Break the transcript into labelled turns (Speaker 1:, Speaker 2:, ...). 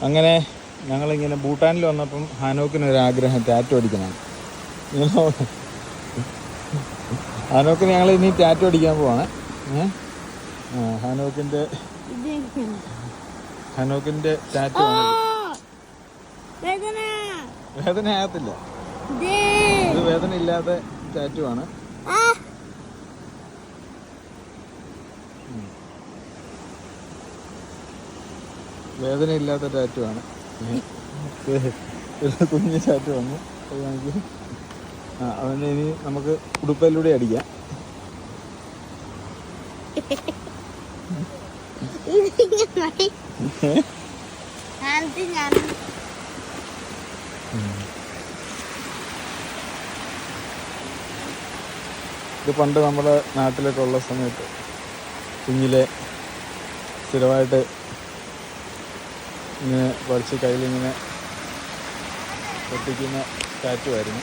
Speaker 1: അങ്ങനെ ഞങ്ങളിങ്ങനെ ഭൂട്ടാനിൽ വന്നപ്പം ഹാനോക്കിനൊരാഗ്രഹം ടാറ്റു അടിക്കണം. ഹാനോക്കിന് ഞങ്ങൾ ഇനി ടാറ്റു അടിക്കാൻ പോവാണ്. ഹാനോക്കിൻ്റെ ടാറ്റു ആണ്. വേദന ആകത്തില്ല, ഇത് വേദന ഇല്ലാത്ത ടാറ്റു ആണ്. വേദന ഇല്ലാത്ത ടാറ്റു ആണ്. കുഞ്ഞ് ടാറ്റു വന്നു. അവന് ഇനി നമുക്ക് ഉടുപ്പയിലൂടെ അടിക്കാം. ഇത് പണ്ട് നമ്മുടെ നാട്ടിലൊക്കെ ഉള്ള സമയത്ത് കുഞ്ഞിലെ സ്ഥിരമായിട്ട് ഇങ്ങനെ പഠിച്ച് കയ്യിലിങ്ങനെ പൊട്ടിക്കുന്ന ടാറ്റു ആയിരുന്നു.